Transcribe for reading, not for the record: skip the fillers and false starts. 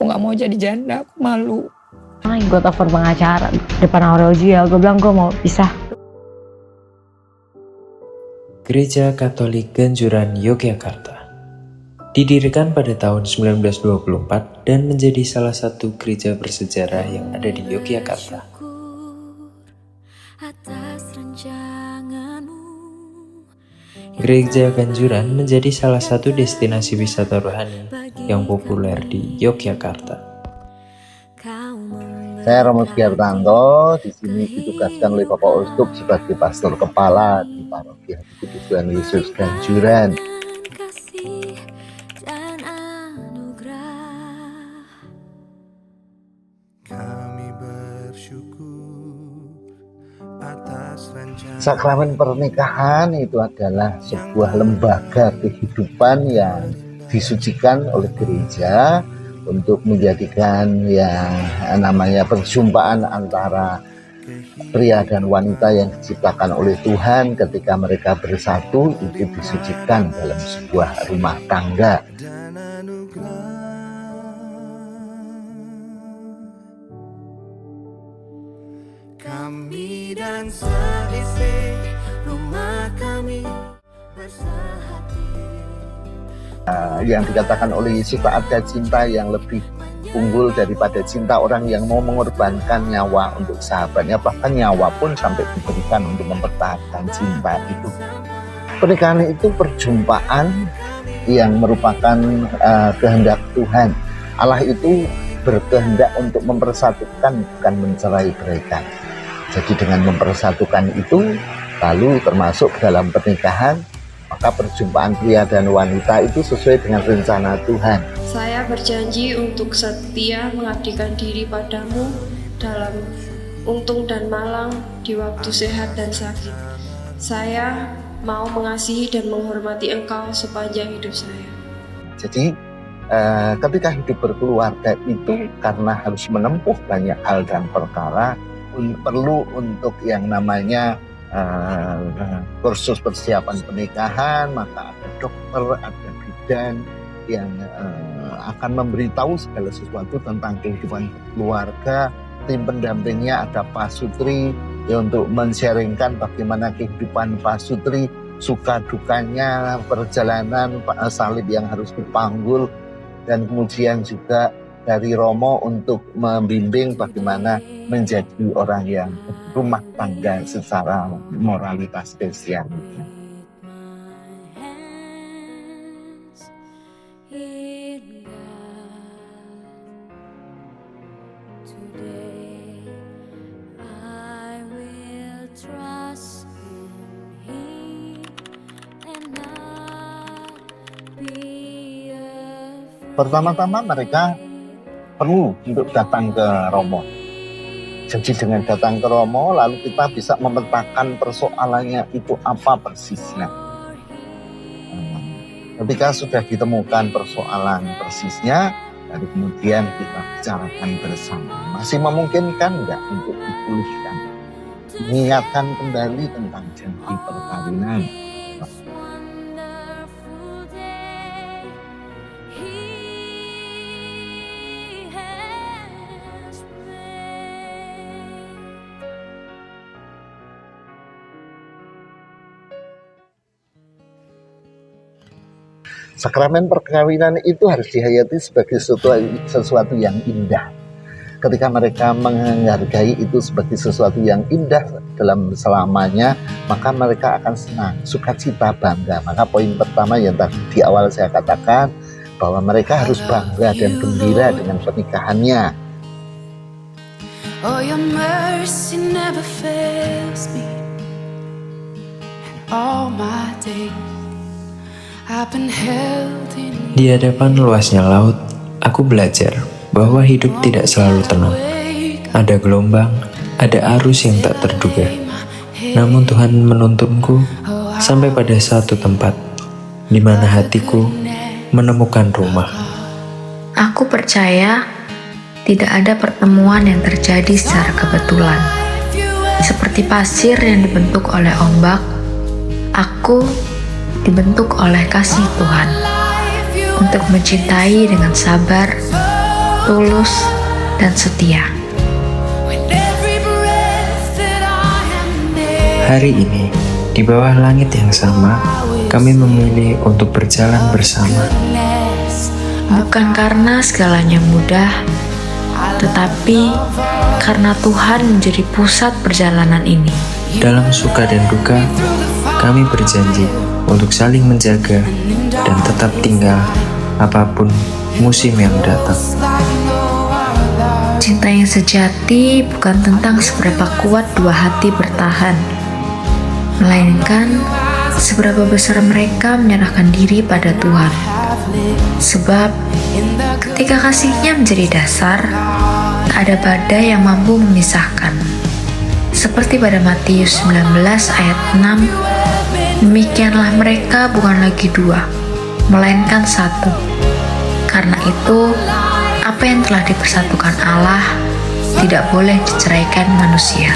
nggak mau jadi janda, aku malu. Gue telepon pengacara depan Aurel Gia, gue bilang gue mau pisah. Gereja Katolik Ganjuran Yogyakarta didirikan pada tahun 1924 dan menjadi salah satu gereja bersejarah yang ada di Yogyakarta. Gereja Ganjuran menjadi salah satu destinasi wisata rohani yang populer di Yogyakarta. Saya Romo Giartanto, di sini ditugaskan oleh Bapak Uskup sebagai pastor kepala di Paroki Hati Kudus Tuhan Yesus Ganjuran. Sakramen pernikahan itu adalah sebuah lembaga kehidupan yang disucikan oleh gereja untuk menjadikan yang namanya perjumpaan antara pria dan wanita yang diciptakan oleh Tuhan ketika mereka bersatu itu disucikan dalam sebuah rumah tangga. Kami dan seisi rumah kami bersehati. Yang dikatakan oleh Yesus, tak ada cinta yang lebih unggul daripada cinta orang yang mau mengorbankan nyawa untuk sahabatnya, bahkan nyawa pun sampai diberikan untuk mempertahankan cinta itu. Pernikahan itu perjumpaan yang merupakan kehendak Tuhan. Allah itu berkehendak untuk mempersatukan, bukan mencerai-beraikan. Jadi dengan mempersatukan itu, lalu termasuk dalam pernikahan, maka perjumpaan pria dan wanita itu sesuai dengan rencana Tuhan. Saya berjanji untuk setia mengabdikan diri padamu dalam untung dan malang, di waktu sehat dan sakit. Saya mau mengasihi dan menghormati engkau sepanjang hidup saya. Jadi ketika hidup berkeluarga itu karena harus menempuh banyak hal dan perkara, perlu untuk yang namanya kursus persiapan pernikahan, maka ada dokter, ada bidan yang akan memberitahu segala sesuatu tentang kehidupan keluarga. Tim pendampingnya ada pasutri ya, untuk men-sharingkan bagaimana kehidupan pasutri, suka dukanya, perjalanan salib yang harus dipanggul, dan kemudian juga dari Romo untuk membimbing bagaimana menjadi orang yang rumah tangga secara moralitas Kristiani. Pertama-tama mereka perlu untuk datang ke Romo. Jadi dengan datang ke Romo, lalu kita bisa memetakan persoalannya itu apa persisnya. Ketika sudah ditemukan persoalan persisnya, lalu kemudian kita bicarakan bersama. Masih memungkinkan nggak untuk dipulihkan? Mengingatkan kembali tentang janji perkawinan. Sakramen perkawinan itu harus dihayati sebagai sesuatu yang indah. Ketika mereka menghargai itu sebagai sesuatu yang indah dalam selamanya, maka mereka akan senang, sukacita, bangga. Maka poin pertama yang tadi di awal saya katakan, bahwa mereka harus bangga dan gembira dengan pernikahannya. Oh, your mercy never fails me, and all my days Di hadapan luasnya laut, aku belajar bahwa hidup tidak selalu tenang. Ada gelombang, ada arus yang tak terduga. Namun Tuhan menuntunku sampai pada satu tempat, di mana hatiku menemukan rumah. Aku percaya tidak ada pertemuan yang terjadi secara kebetulan. Seperti pasir yang dibentuk oleh ombak, aku dibentuk oleh kasih Tuhan untuk mencintai dengan sabar, tulus, dan setia. with every breath that I am able. Hari ini, di bawah langit yang sama, kami memilih untuk berjalan bersama. Bukan karena segalanya mudah, tetapi karena Tuhan menjadi pusat perjalanan ini. Dalam suka dan duka, kami berjanji untuk saling menjaga dan tetap tinggal apapun musim yang datang. Cinta yang sejati bukan tentang seberapa kuat dua hati bertahan, melainkan seberapa besar mereka menyerahkan diri pada Tuhan. Sebab ketika kasihnya menjadi dasar, tak ada badai yang mampu memisahkan. Seperti pada Matius 19 ayat 6, demikianlah mereka bukan lagi dua, melainkan satu. Karena itu, apa yang telah dipersatukan Allah tidak boleh diceraikan manusia.